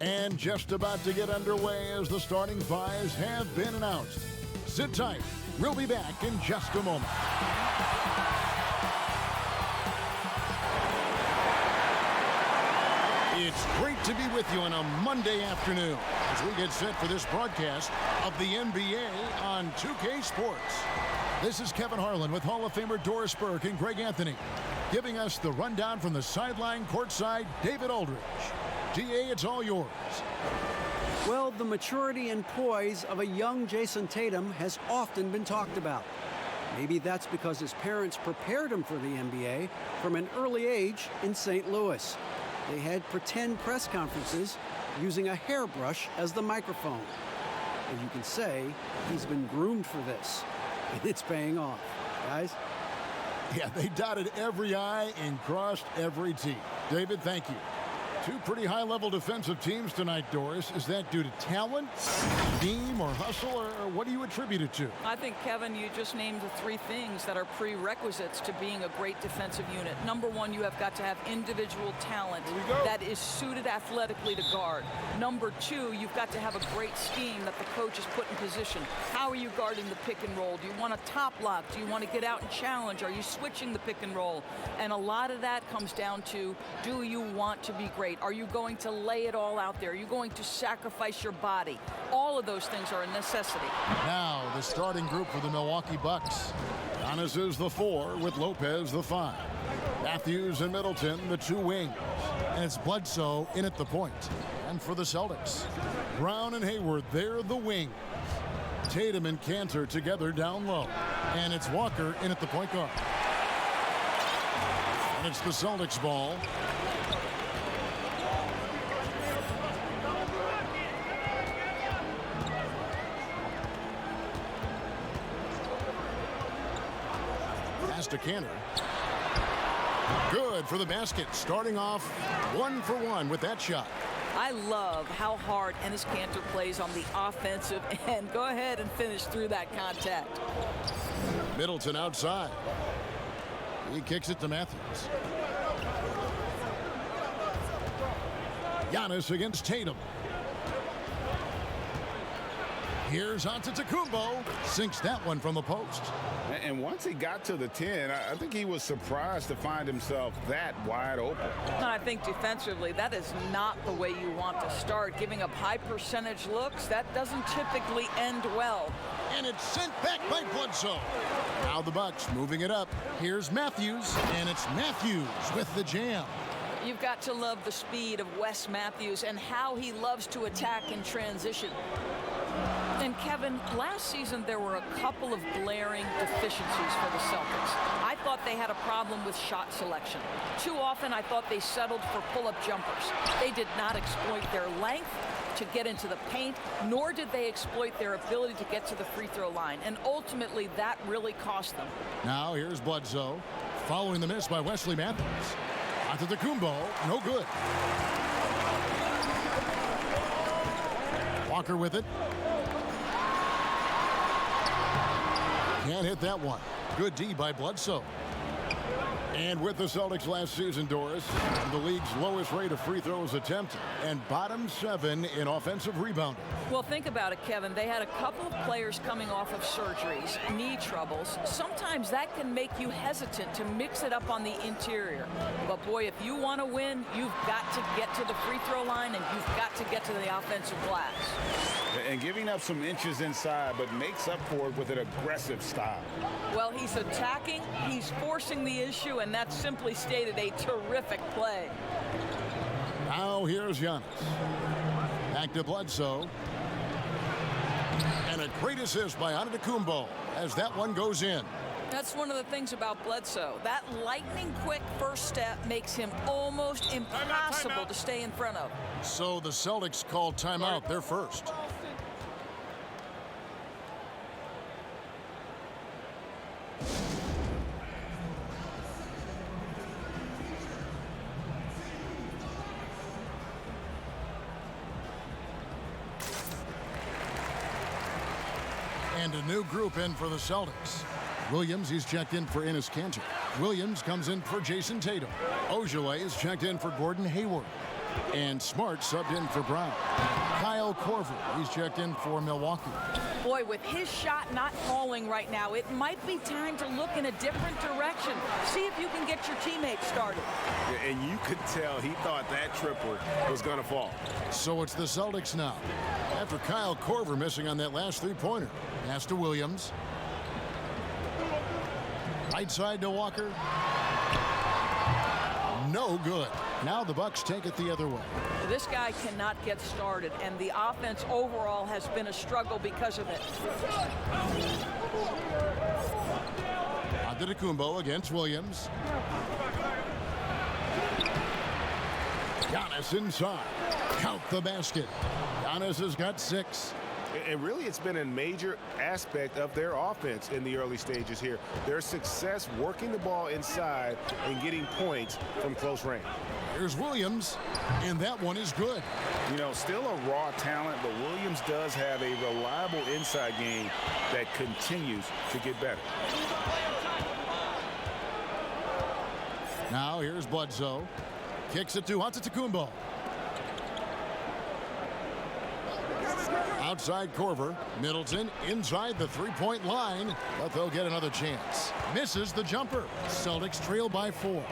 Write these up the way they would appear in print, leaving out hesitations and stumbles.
And just about to get underway as the starting fives have been announced. Sit tight. We'll be back in just a moment. It's great to be with you on a Monday afternoon as we get set for this broadcast of the NBA on 2K Sports. This is Kevin Harlan with Hall of Famer Doris Burke and Greg Anthony, giving us the rundown from the sideline courtside, David Aldridge. DA, it's all yours. Well, the maturity and poise of a young Jason Tatum has often been talked about. Maybe that's because his parents prepared him for the NBA from an early age in St. Louis. They had pretend press conferences using a hairbrush as the microphone. As you can say, he's been groomed for this, and it's paying off. Guys? Yeah, they dotted every I and crossed every T. David, thank you. Two pretty high-level defensive teams tonight, Doris. Is that due to talent, scheme, or hustle, or what do you attribute it to? I think, Kevin, you just named the three things that are prerequisites to being a great defensive unit. Number one, you have got to have individual talent that is suited athletically to guard. Number two, you've got to have a great scheme that the coach has put in position. How are you guarding the pick and roll? Do you want a top lock? Do you want to get out and challenge? Are you switching the pick and roll? And a lot of that comes down to, do you want to be great? Are you going to lay it all out there? Are you going to sacrifice your body? All of those things are a necessity. Now, the starting group for the Milwaukee Bucks. Giannis is the 4 with Lopez the 5. Matthews and Middleton, the 2 wings. And it's Bledsoe in at the point. And for the Celtics, Brown and Hayward, they're the wings. Tatum and Cantor together down low. And it's Walker in at the point guard. And it's the Celtics ball. To Cantor. Good for the basket, starting off 1 for 1 with that shot. I love how hard Enes Kanter plays on the offensive end. Go ahead and finish through that contact. Middleton outside. He kicks it to Matthews. Giannis against Tatum. Here's Antetokounmpo. Sinks that one from the post. And once he got to the 10, I think he was surprised to find himself that wide open. I think defensively, that is not the way you want to start. Giving up high percentage looks, that doesn't typically end well. And it's sent back by Bledsoe. Now the Bucks moving it up. Here's Matthews, and it's Matthews with the jam. You've got to love the speed of Wes Matthews and how he loves to attack in transition. And Kevin, last season there were a couple of glaring deficiencies for the Celtics. I thought they had a problem with shot selection. Too often I thought they settled for pull-up jumpers. They did not exploit their length to get into the paint, nor did they exploit their ability to get to the free throw line. And ultimately that really cost them. Now here's Bledsoe, following the miss by Wesley Matthews. Antetokounmpo, no good. Walker with it. Can't hit that one. Good D by Bledsoe. And with the Celtics last season, Doris, the league's lowest rate of free throws attempted and bottom 7 in offensive rebounding. Well, think about it, Kevin. They had a couple of players coming off of surgeries, knee troubles. Sometimes that can make you hesitant to mix it up on the interior. But boy, if you want to win, you've got to get to the free throw line and you've got to get to the offensive glass. And giving up some inches inside, but makes up for it with an aggressive style. Well, he's attacking, he's forcing the issue, and that's simply stated a terrific play. Now here's Giannis. Back to Bledsoe. And a great assist by Antetokounmpo as that one goes in. That's one of the things about Bledsoe. That lightning-quick first step makes him almost impossible to stay in front of. So the Celtics called timeout. They're first. And a new group in for the Celtics. Williams, he's checked in for Enes Kanter. Williams comes in for Jason Tatum. Ojale is checked in for Gordon Hayward. And Smart subbed in for Brown. Kyle Korver, he's checked in for Milwaukee. Boy, with his shot not falling right now, it might be time to look in a different direction. See if you can get your teammates started. And you could tell he thought that triple was going to fall. So it's the Celtics now. After Kyle Korver missing on that last three-pointer. Pass to Williams. Right side to Walker. No good. Now the Bucks take it the other way. This guy cannot get started, and the offense overall has been a struggle because of it. Antetokounmpo against Williams. Giannis inside. Count the basket. Giannis has got 6. And really, it's been a major aspect of their offense in the early stages here. Their success working the ball inside and getting points from close range. Here's Williams, and that one is good. You know, still a raw talent, but Williams does have a reliable inside game that continues to get better. Now here's Bledsoe. Kicks it to Antetokounmpo. Outside Korver. Middleton inside the three-point line, but they'll get another chance. Misses the jumper. Celtics trail by 4.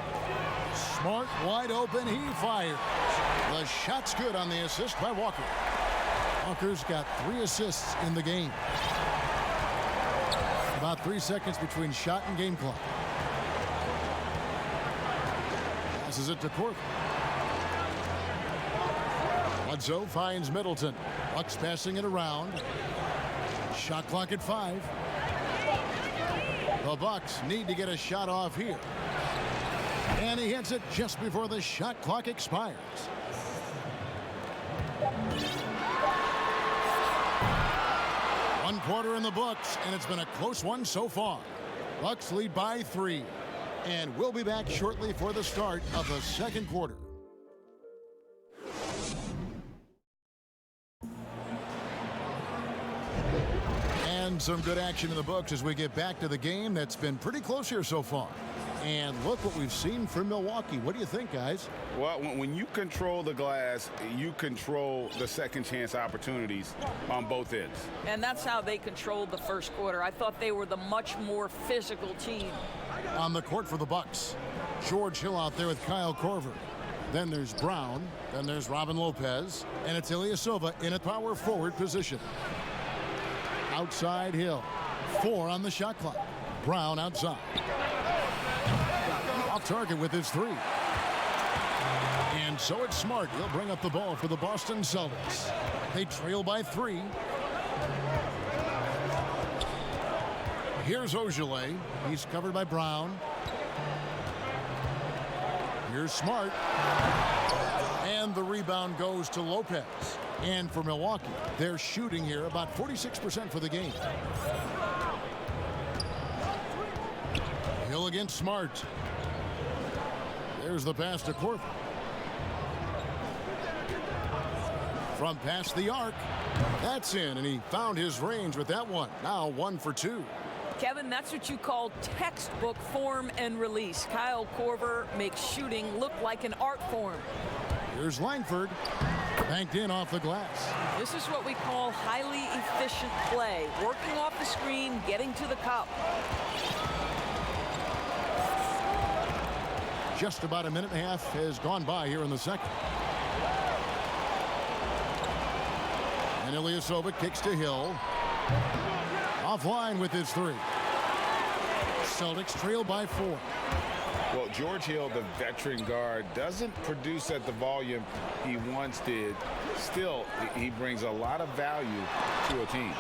Smart wide open. He fires. The shot's good on the assist by Walker. Walker's got 3 assists in the game. About 3 seconds between shot and game clock. Passes it to Korver. Bledsoe finds Middleton. Bucks passing it around. Shot clock at 5. The Bucks need to get a shot off here. And he hits it just before the shot clock expires. One quarter in the books, and it's been a close one so far. Bucks lead by 3. And we'll be back shortly for the start of the second quarter. And some good action in the books as we get back to the game that's been pretty close here so far. And look what we've seen from Milwaukee. What do you think, guys? Well, when you control the glass, you control the second chance opportunities on both ends. And that's how they controlled the first quarter. I thought they were the much more physical team. On the court for the Bucks, George Hill out there with Kyle Korver. Then there's Brown. Then there's Robin Lopez. And it's Ilyasova in a power forward position. Outside Hill. 4 on the shot clock. Brown outside. Off target with his 3. And so it's Smart. He'll bring up the ball for the Boston Celtics. They trail by 3. Here's Ogilvy. He's covered by Brown. Here's Smart. And the rebound goes to Lopez. And for Milwaukee, they're shooting here about 46% for the game. Hill against Smart. There's the pass to Korver. From past the arc. That's in, and he found his range with that one. Now 1 for 2. Kevin, that's what you call textbook form and release. Kyle Korver makes shooting look like an art form. Here's Langford. Banked in off the glass. This is what we call highly efficient play. Working off the screen, getting to the cup. Just about a minute and a half has gone by here in the second. And Ilyasova kicks to Hill. Offline with his 3. Celtics trail by 4. Well, George Hill, the veteran guard, doesn't produce at the volume he once did. Still, he brings a lot of value to a team.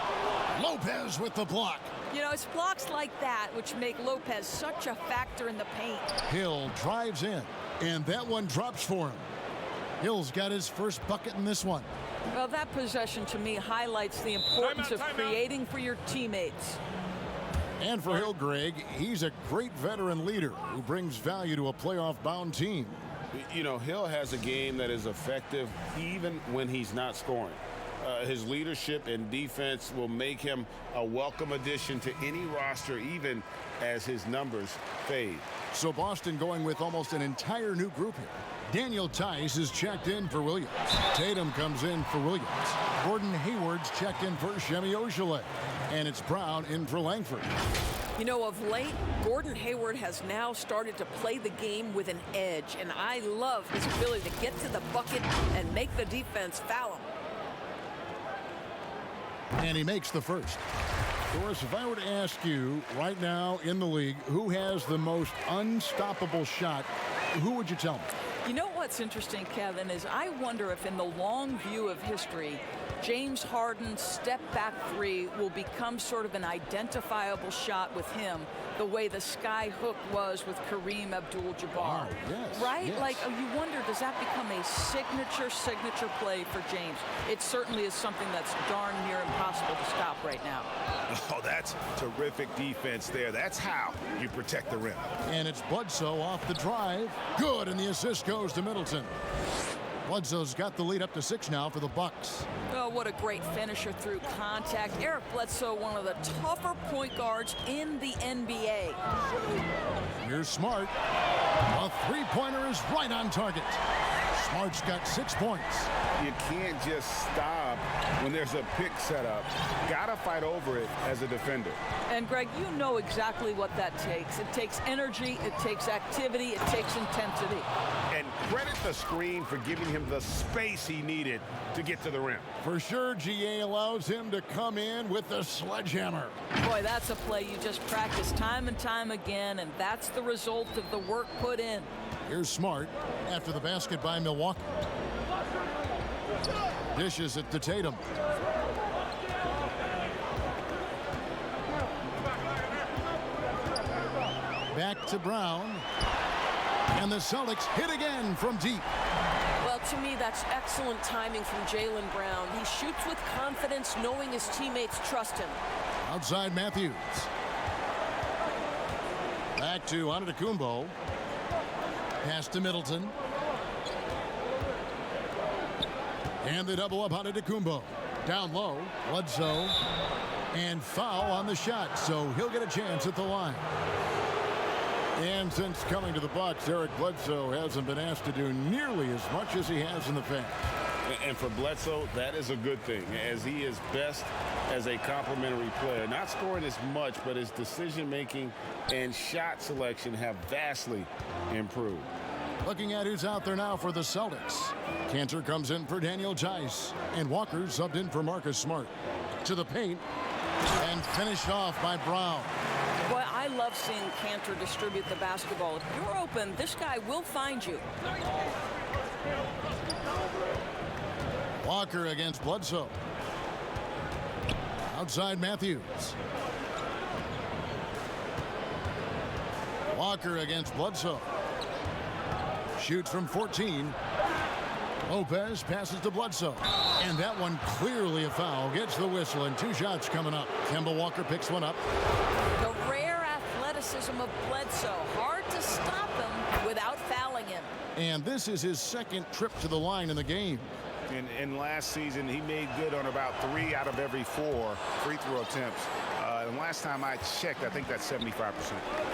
Lopez with the block. You know, it's blocks like that which make Lopez such a factor in the paint. Hill drives in, and that one drops for him. Hill's got his first bucket in this one. Well, that possession to me highlights the importance of creating for your teammates. And for Hill, Greg, he's a great veteran leader who brings value to a playoff-bound team. You know, Hill has a game that is effective even when he's not scoring. His leadership and defense will make him a welcome addition to any roster, even as his numbers fade. So Boston going with almost an entire new group here. Daniel Tice is checked in for Williams. Tatum comes in for Williams. Gordon Hayward's checked in for Semi Ojeleye. And it's Brown in for Langford. You know, of late, Gordon Hayward has now started to play the game with an edge, and I love his ability to get to the bucket and make the defense foul him. And he makes the first. Doris, if I were to ask you right now in the league who has the most unstoppable shot, who would you tell me? You know what's interesting, Kevin, is I wonder if in the long view of history, James Harden's step-back three will become sort of an identifiable shot with him, the way the sky hook was with Kareem Abdul-Jabbar. Oh, yes, right? yes. Like, you wonder, does that become a signature play for James? It certainly is something that's darn near impossible to stop right now. Oh, that's terrific defense there. That's how you protect the rim. And it's Bledsoe off the drive. Good, and the assist goes to Middleton. Bledsoe's got the lead up to 6 now for the Bucks. Oh, what a great finisher through contact. Eric Bledsoe, one of the tougher point guards in the NBA. Here's Smart. A three-pointer is right on target. Smart's got 6 points. You can't just stop when there's a pick set up. Gotta fight over it as a defender. And Greg, you know exactly what that takes. It takes energy, it takes activity, it takes intensity. And credit the screen for giving him the space he needed to get to the rim. For sure, GA allows him to come in with the sledgehammer. Boy, that's a play you just practice time and time again, and that's the result of the work put in. Here's Smart after the basket by Milwaukee. Dishes it to Tatum. Back to Brown. And the Celtics hit again from deep. Well, to me, that's excellent timing from Jaylen Brown. He shoots with confidence, knowing his teammates trust him. Outside Matthews. Back to Antetokounmpo. Pass to Middleton. And the double up Antetokounmpo. Down low, Bledsoe. And foul on the shot, so he'll get a chance at the line. And since coming to the Bucks, Eric Bledsoe hasn't been asked to do nearly as much as he has in the past. And for Bledsoe, that is a good thing, as he is best as a complementary player. Not scoring as much, but his decision-making and shot selection have vastly improved. Looking at who's out there now for the Celtics. Cantor comes in for Daniel Tice. And Walker subbed in for Marcus Smart. To the paint. And finished off by Brown. Boy, I love seeing Cantor distribute the basketball. If you're open, this guy will find you. Walker against Bledsoe. Outside Matthews. Walker against Bledsoe. Shoots from 14. Lopez passes to Bledsoe. And that one clearly a foul. Gets the whistle and 2 shots coming up. Kemba Walker picks one up. The rare athleticism of Bledsoe. Hard to stop him without fouling him. And this is his second trip to the line in the game. And last season, he made good on about 3 out of every 4 free throw attempts. And last time I checked, I think that's 75%.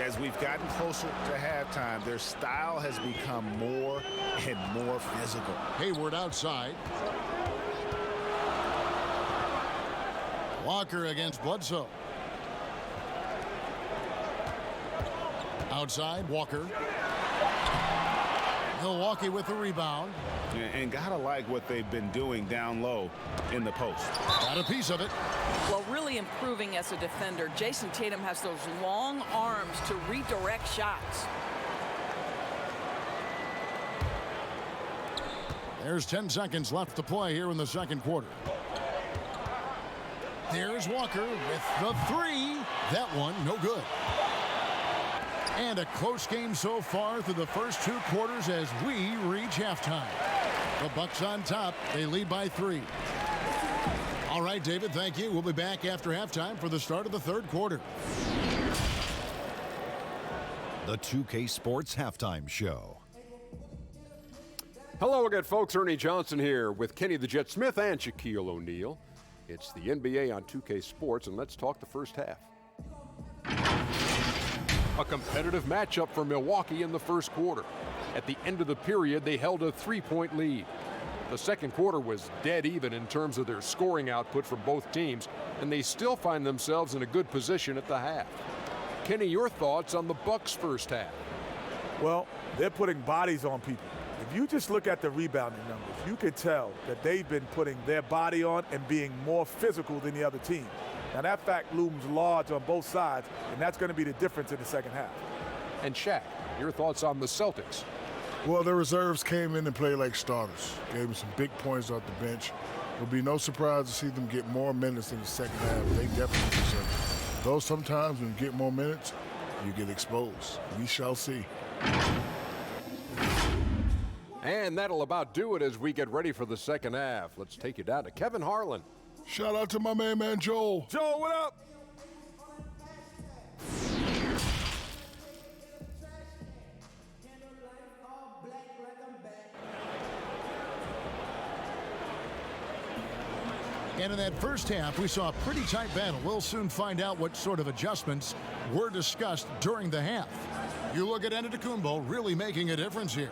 As we've gotten closer to halftime, their style has become more and more physical. Hayward outside. Walker against Bledsoe. Outside, Walker. Milwaukee with the rebound. And gotta like what they've been doing down low in the post. Got a piece of it. Well, really improving as a defender. Jason Tatum has those long arms to redirect shots. There's 10 seconds left to play here in the second quarter. There's Walker with the 3. That one, no good. And a close game so far through the first 2 quarters as we reach halftime. The Bucks on top. They lead by 3. All right, David, thank you. We'll be back after halftime for the start of the third quarter. The 2K Sports Halftime Show. Hello again, folks. Ernie Johnson here with Kenny the Jet Smith and Shaquille O'Neal. It's the NBA on 2K Sports, and let's talk the first half. A competitive matchup for Milwaukee in the first quarter. At the end of the period, they held a 3-point lead. The second quarter was dead even in terms of their scoring output from both teams, and they still find themselves in a good position at the half. Kenny, your thoughts on the Bucks' first half? Well, they're putting bodies on people. If you just look at the rebounding numbers, you can tell that they've been putting their body on and being more physical than the other team. Now, that fact looms large on both sides, and that's going to be the difference in the second half. And Shaq, your thoughts on the Celtics? Well, the reserves came in and played like starters. Gave them some big points off the bench. It'll be no surprise to see them get more minutes in the second half. They definitely deserve it. Though sometimes when you get more minutes, you get exposed. We shall see. And that'll about do it as we get ready for the second half. Let's take you down to Kevin Harlan. Shout out to my man Joel. Joel, what up? And in that first half, we saw a pretty tight battle. We'll soon find out what sort of adjustments were discussed during the half. You look at Antetokounmpo really making a difference here.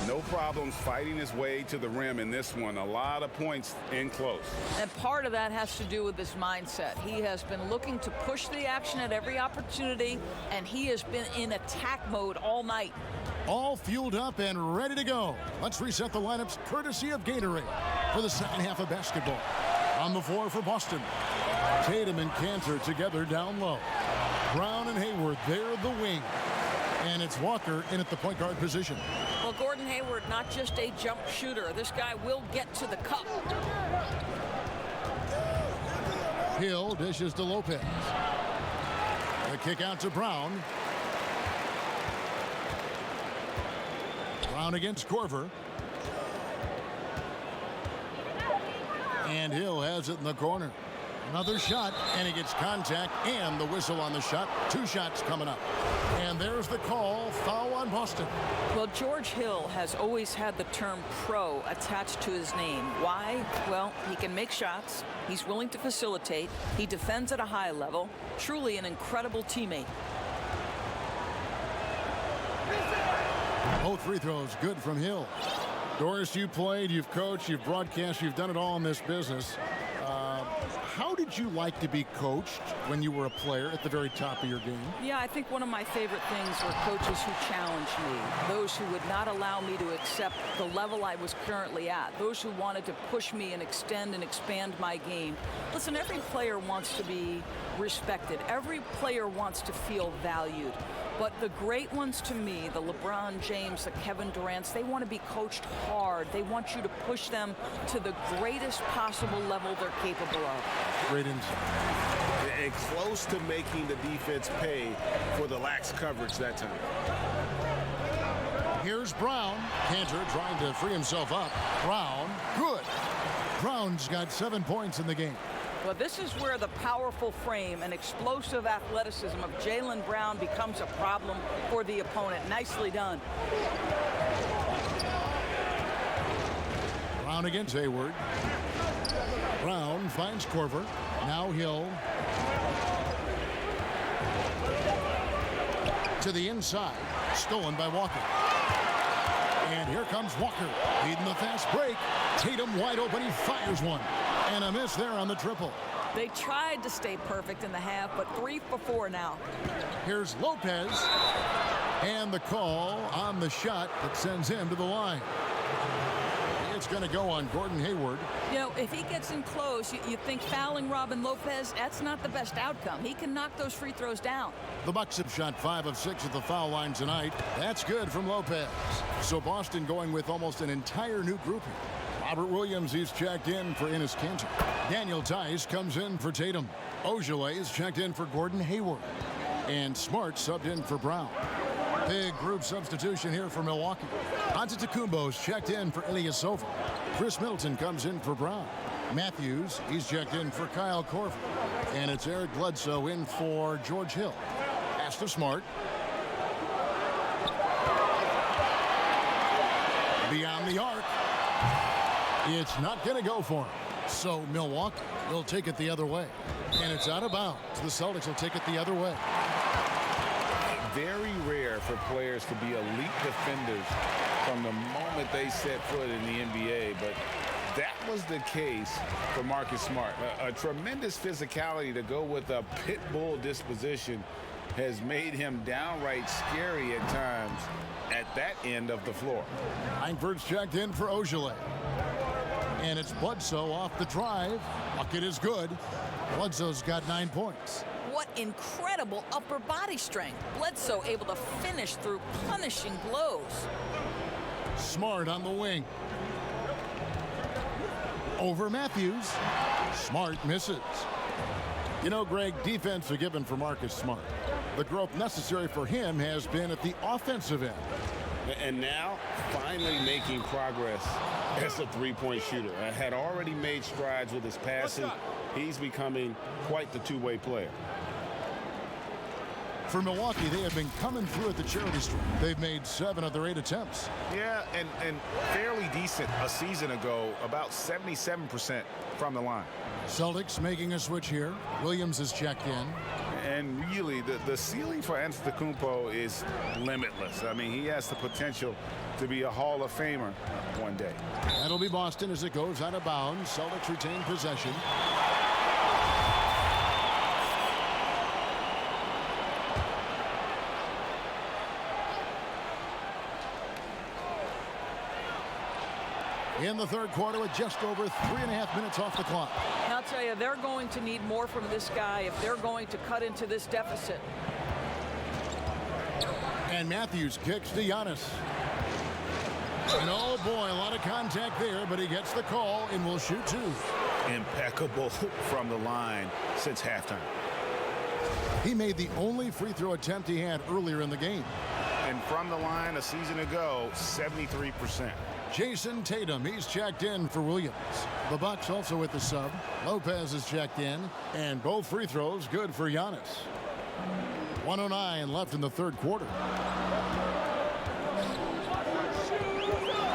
No problems fighting his way to the rim in this one. A lot of points in close. And part of that has to do with his mindset. He has been looking to push the action at every opportunity, and he has been in attack mode all night. All fueled up and ready to go. Let's reset the lineups courtesy of Gatorade for the second half of basketball. On the floor for Boston, Tatum and Cantor together down low. Brown and Hayward, they're the wing. And it's Walker in at the point guard position. Well, Gordon Hayward, not just a jump shooter. This guy will get to the cup. Hill dishes to Lopez. The kick out to Brown. Brown against Korver. And Hill has it in the corner. Another shot, and he gets contact and the whistle on the shot. 2 shots coming up. And there's the call, foul on Boston. Well, George Hill has always had the term pro attached to his name. Why? Well, he can make shots. He's willing to facilitate. He defends at a high level. Truly an incredible teammate. Both free throws good from Hill. Doris, you played, you've coached, you've broadcast, you've done it all in this business. How did you like to be coached when you were a player at the very top of your game? Yeah, I think one of my favorite things were coaches who challenged me, those who would not allow me to accept the level I was currently at, those who wanted to push me and extend and expand my game. Listen, every player wants to be respected. Every player wants to feel valued. But the great ones to me, the LeBron James, the Kevin Durant's, they want to be coached hard. They want you to push them to the greatest possible level they're capable of. Great insight. And close to making the defense pay for the lax coverage that time. Here's Brown. Cantor trying to free himself up. Brown, good. Brown's got 7 points in the game. Well, this is where the powerful frame and explosive athleticism of Jaylen Brown becomes a problem for the opponent. Nicely done. Brown against Hayward. Brown finds Korver. Now Hill. To the inside. Stolen by Walker. And here comes Walker. Leading the fast break. Tatum wide open. He fires one. And a miss there on the triple. They tried to stay perfect in the half, but 3 for 4 now. Here's Lopez. And the call on the shot that sends him to the line. It's going to go on Gordon Hayward. You know, if he gets in close, you think fouling Robin Lopez, that's not the best outcome. He can knock those free throws down. The Bucks have shot 5 of 6 at the foul line tonight. That's good from Lopez. So Boston going with almost an entire new grouping. Robert Williams, he's checked in for Enes Kanter. Daniel Tice comes in for Tatum. Ojale is checked in for Gordon Hayward. And Smart subbed in for Brown. Big group substitution here for Milwaukee. Antetokounmpo's checked in for Ilyasova. Chris Middleton comes in for Brown. Matthews, he's checked in for Kyle Korver. And it's Eric Bledsoe in for George Hill. Pass to Smart. Beyond the arc. It's not going to go for him. So Milwaukee will take it the other way. And it's out of bounds. The Celtics will take it the other way. Very rare for players to be elite defenders from the moment they set foot in the NBA, but that was the case for Marcus Smart. A tremendous physicality to go with a pit bull disposition has made him downright scary at times at that end of the floor. Langford's checked in for Ogilvy. And it's Bledsoe off the drive. Bucket is good. Bledsoe's got 9 points. What incredible upper body strength. Bledsoe able to finish through punishing blows. Smart on the wing. Over Matthews. Smart misses. You know, Greg, defense a given for Marcus Smart. The growth necessary for him has been at the offensive end. And now, finally making progress as a three-point shooter. Had already made strides with his passing. He's becoming quite the two-way player. For Milwaukee, they have been coming through at the charity stripe. They've made 7 of their 8 attempts. Yeah, and fairly decent a season ago, about 77% from the line. Celtics making a switch here. Williams is checked in. And really, the ceiling for Antetokounmpo is limitless. I mean, he has the potential to be a Hall of Famer one day. That'll be Boston as it goes out of bounds. Celtics retain possession. In the third quarter with just over 3.5 minutes off the clock. I'll tell you, they're going to need more from this guy if they're going to cut into this deficit. And Matthews kicks to Giannis. And oh boy, a lot of contact there, but he gets the call and will shoot 2. Impeccable from the line since halftime. He made the only free throw attempt he had earlier in the game. And from the line a season ago, 73%. Jason Tatum, he's checked in for Williams. The Bucks also with the sub. Lopez is checked in, and both free throws good for Giannis. 1:09 left in the third quarter.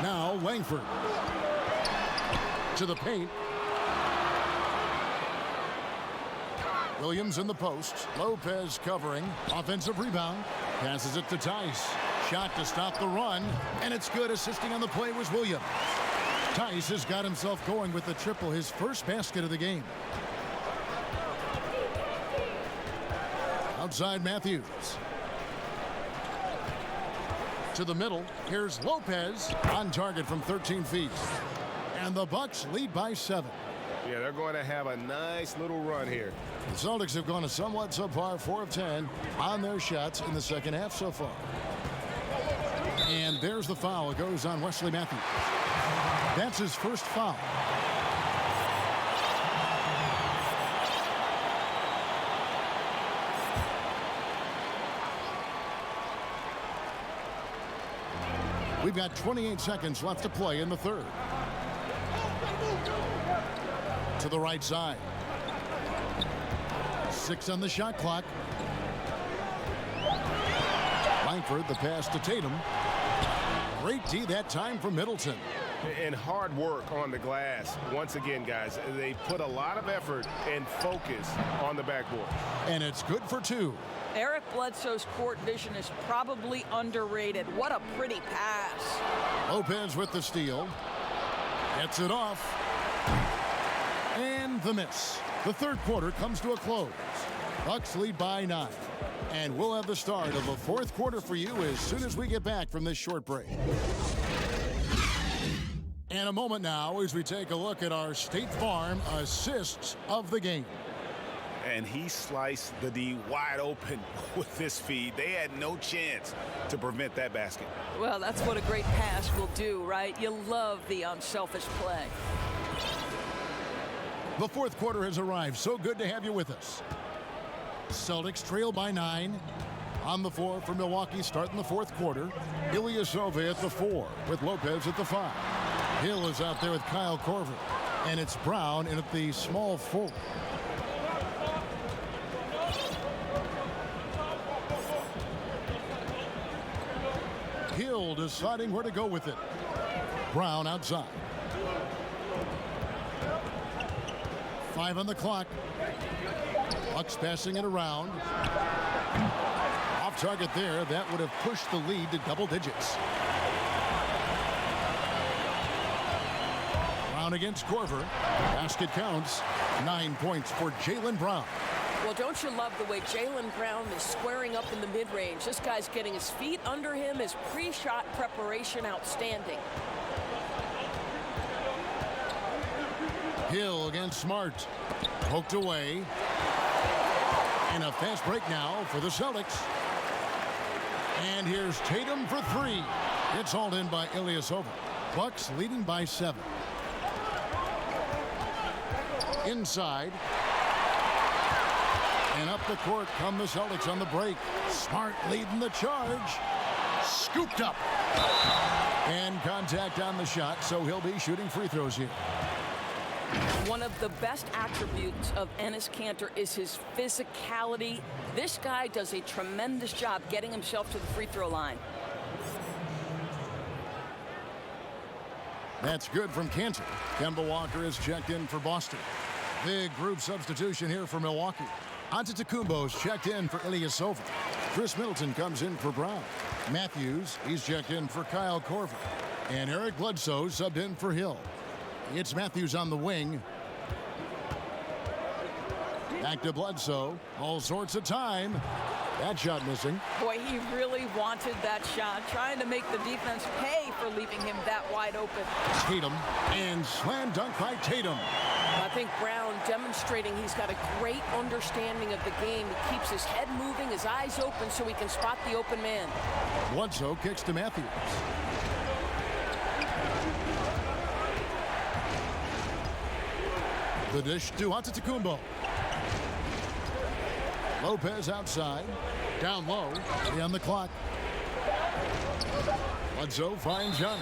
Now Langford to the paint. Williams in the post. Lopez covering. Offensive rebound. Passes it to Tice. Shot to stop the run, and it's good. Assisting on the play was Williams. Tice has got himself going with the triple, his first basket of the game. Outside Matthews. To the middle. Here's Lopez on target from 13 feet. And the Bucks lead by 7. Yeah, they're going to have a nice little run here. The Celtics have gone a somewhat subpar 4 of 10 on their shots in the second half so far. And there's the foul. It goes on Wesley Matthews. That's his first foul. We've got 28 seconds left to play in the third. To the right side. 6 on the shot clock. Langford, the pass to Tatum. Great D that time from Middleton. And hard work on the glass. Once again, guys, they put a lot of effort and focus on the backboard. And it's good for 2. Eric Bledsoe's court vision is probably underrated. What a pretty pass. Lopez with the steal. Gets it off. And the miss. The third quarter comes to a close. Bucks lead by 9. And we'll have the start of the fourth quarter for you as soon as we get back from this short break. And a moment now as we take a look at our State Farm assists of the game. And he sliced the D wide open with this feed. They had no chance to prevent that basket. Well, that's what a great pass will do, right? You love the unselfish play. The fourth quarter has arrived. So good to have you with us. Celtics trail by 9. On the floor for Milwaukee starting the fourth quarter. Ilyasova at the 4 with Lopez at the 5. Hill is out there with Kyle Korver. And it's Brown in at the small forward. Hill deciding where to go with it. Brown outside. 5 on the clock. Bucks passing it around. Off off target there. That would have pushed the lead to double digits. Brown against Corver. Basket counts. 9 points for Jaylen Brown. Well, don't you love the way Jaylen Brown is squaring up in the mid-range? This guy's getting his feet under him, his pre-shot preparation outstanding. Hill against Smart. Poked away. And a fast break now for the Celtics. And here's Tatum for three. It's hauled in by Ilyasova. Bucks leading by 7. Inside. And up the court come the Celtics on the break. Smart leading the charge. Scooped up. And contact on the shot, so he'll be shooting free throws here. One of the best attributes of Enes Kanter is his physicality. This guy does a tremendous job getting himself to the free throw line. That's good from Kanter. Kemba Walker is checked in for Boston. Big group substitution here for Milwaukee. Antetokounmpo's checked in for Ilyasova. Chris Middleton comes in for Brown. Matthews, he's checked in for Kyle Korver. And Eric Bledsoe subbed in for Hill. It's Matthews on the wing. Back to Bledsoe. All sorts of time. That shot missing. Boy, he really wanted that shot, trying to make the defense pay for leaving him that wide open. Tatum, and slam dunk by Tatum. I think Brown demonstrating he's got a great understanding of the game. He keeps his head moving, his eyes open so he can spot the open man. Bledsoe kicks to Matthews. The dish to Antetokounmpo. Lopez outside. Down low. On the clock. Bledsoe finds Giannis.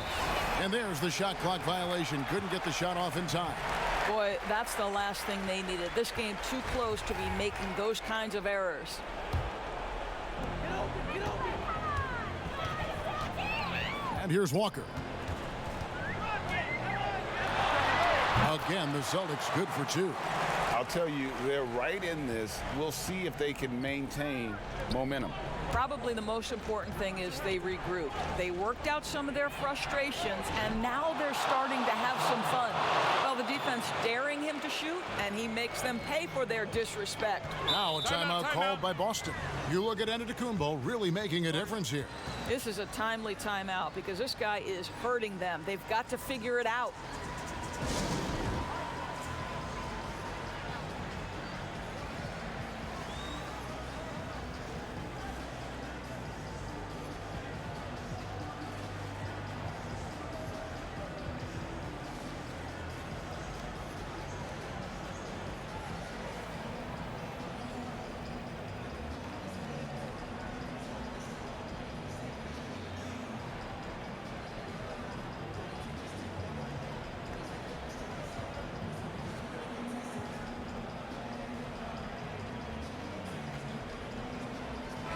And there's the shot clock violation. Couldn't get the shot off in time. Boy, that's the last thing they needed. This game too close to be making those kinds of errors. And here's Walker. Again, the Celtics good for 2. I'll tell you, they're right in this. We'll see if they can maintain momentum. Probably the most important thing is they regrouped. They worked out some of their frustrations, and now they're starting to have some fun. Well, the defense daring him to shoot, and he makes them pay for their disrespect. Now a timeout called by Boston. You look at Antetokounmpo really making a difference here. This is a timely timeout because this guy is hurting them. They've got to figure it out.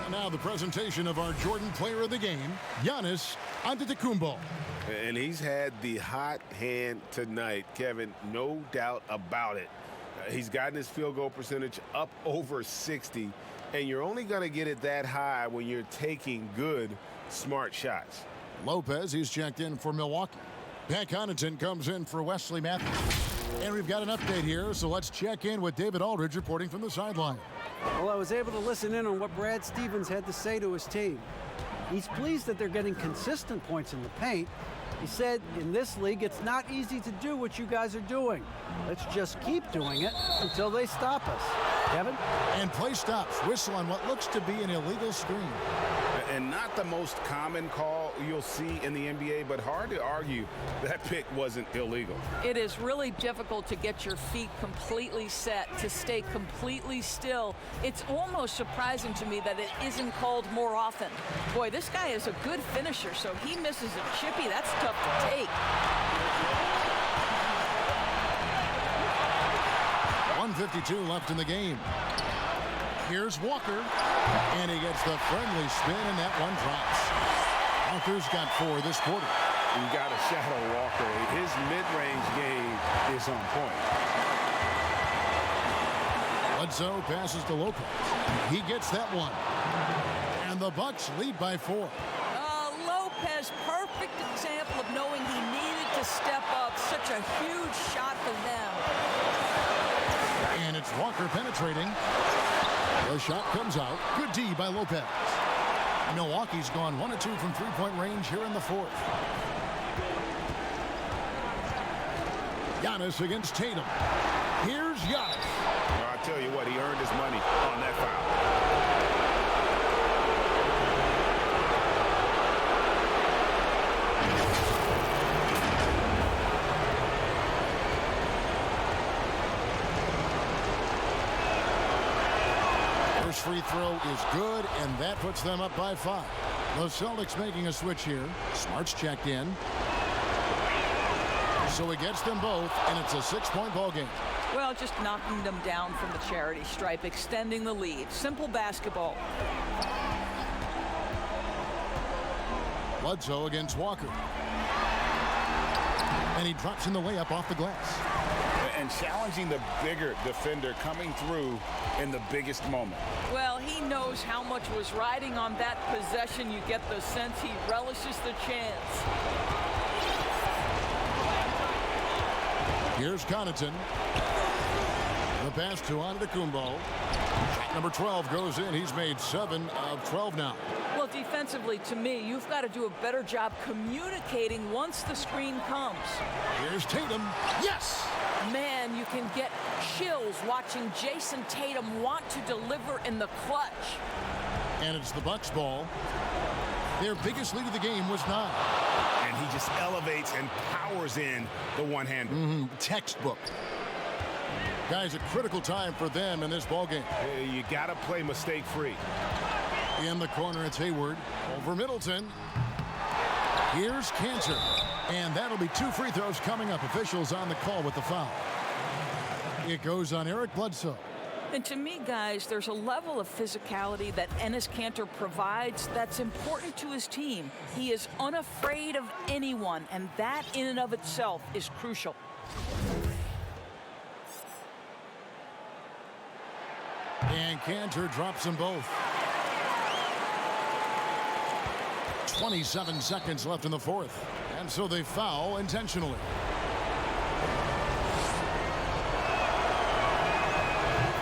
Now the presentation of our Jordan Player of the Game, Giannis Antetokounmpo. And he's had the hot hand tonight, Kevin, no doubt about it. He's gotten his field goal percentage up over 60, and you're only going to get it that high when you're taking good, smart shots. Lopez, he's checked in for Milwaukee. Pat Connaughton comes in for Wesley Matthews. And we've got an update here, so let's check in with David Aldridge reporting from the sideline. Well, I was able to listen in on what Brad Stevens had to say to his team. He's pleased that they're getting consistent points in the paint. He said, in this league, it's not easy to do what you guys are doing. Let's just keep doing it until they stop us. Kevin? And play stops. Whistle on what looks to be an illegal screen. And not the most common call you'll see in the NBA, but hard to argue that pick wasn't illegal. It is really difficult to get your feet completely set, to stay completely still. It's almost surprising to me that it isn't called more often. Boy, this guy is a good finisher, so he misses a chippy. That's tough to take. 1:52 left in the game. Here's Walker, and he gets the friendly spin, and that one drops. Walker's got 4 this quarter. You got to shadow Walker. His mid-range game is on point. Bledsoe passes to Lopez. He gets that one. And And the Bucks lead by 4. Lopez, perfect example of knowing he needed to step up. Such a huge shot for them. And it's Walker penetrating. The shot comes out. Good D by Lopez. Milwaukee's gone 1 of 2 from three-point range here in the 4th. Giannis against Tatum. Here's Giannis. Well, I tell you what, he earned his money on that foul. First free throw is good, and that puts them up by 5. The Celtics making a switch here. Smart's checked in. So he gets them both, and it's a 6-point ball game. Well, just knocking them down from the charity stripe, extending the lead. Simple basketball. Bledsoe against Walker. And he drops in the layup off the glass. And challenging the bigger defender coming through in the biggest moment. Well, he knows how much was riding on that possession. You get the sense he relishes the chance. Here's Connaughton. The pass to Antetokounmpo. Shot number 12 goes in. He's made 7 of 12 now. Well, defensively, to me, you've got to do a better job communicating once the screen comes. Here's Tatum. Yes! Man, you can get chills watching Jason Tatum want to deliver in the clutch. And it's the Bucks ball. Their biggest lead of the game was 9. And he just elevates and powers in the one-hander. Textbook. Guys, a critical time for them in this ball game. You got to play mistake-free. In the corner, it's Hayward over Middleton. Here's Cantor. And that'll be 2 free throws coming up. Officials on the call with the foul. It goes on Eric Bledsoe. And to me, guys, there's a level of physicality that Enes Kanter provides that's important to his team. He is unafraid of anyone, and that in and of itself is crucial. And Cantor drops them both. 27 seconds left in the 4th. And so they foul intentionally.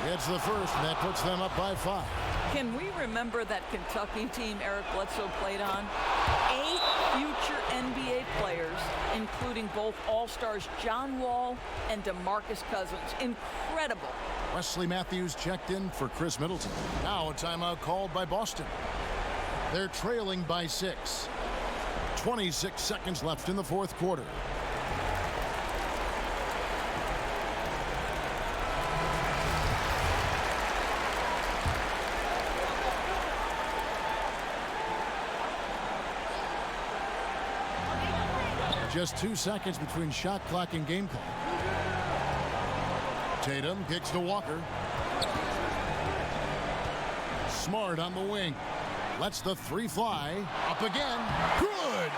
It's the first, and that puts them up by 5. Can we remember that Kentucky team Eric Bledsoe played on? 8 future NBA players, including both All-Stars John Wall and DeMarcus Cousins. Incredible. Wesley Matthews checked in for Chris Middleton. Now a timeout called by Boston. They're trailing by 6. 26 seconds left in the 4th quarter. Just 2 seconds between shot clock and game clock. Tatum kicks to Walker. Smart on the wing. Lets the 3 fly. Up again. Good!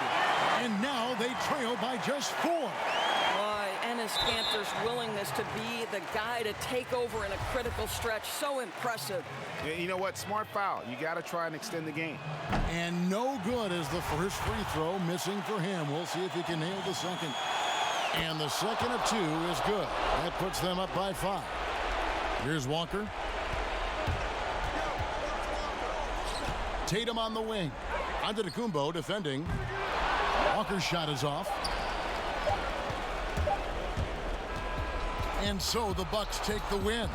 And now they trail by just 4. Boy, Enes Kanter's willingness to be the guy to take over in a critical stretch, so impressive. Yeah, you know what? Smart foul. You got to try and extend the game. And no good as the first free throw missing for him. We'll see if he can nail the second. And the second of 2 is good. That puts them up by 5. Here's Walker. Tatum on the wing. Antetokounmpo defending. Walker's shot is off. And so the Bucks take the win.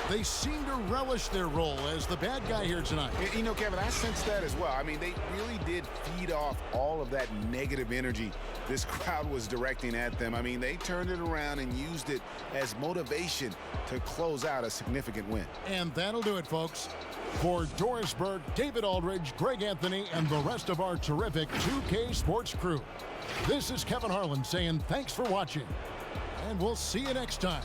They seem to relish their role as the bad guy here tonight. You know, Kevin, I sense that as well. I mean, they really did feed off all of that negative energy this crowd was directing at them. I mean, they turned it around and used it as motivation to close out a significant win. And that'll do it, folks. For Doris Burke, David Aldridge, Greg Anthony, and the rest of our terrific 2K Sports crew, this is Kevin Harlan saying thanks for watching, and we'll see you next time.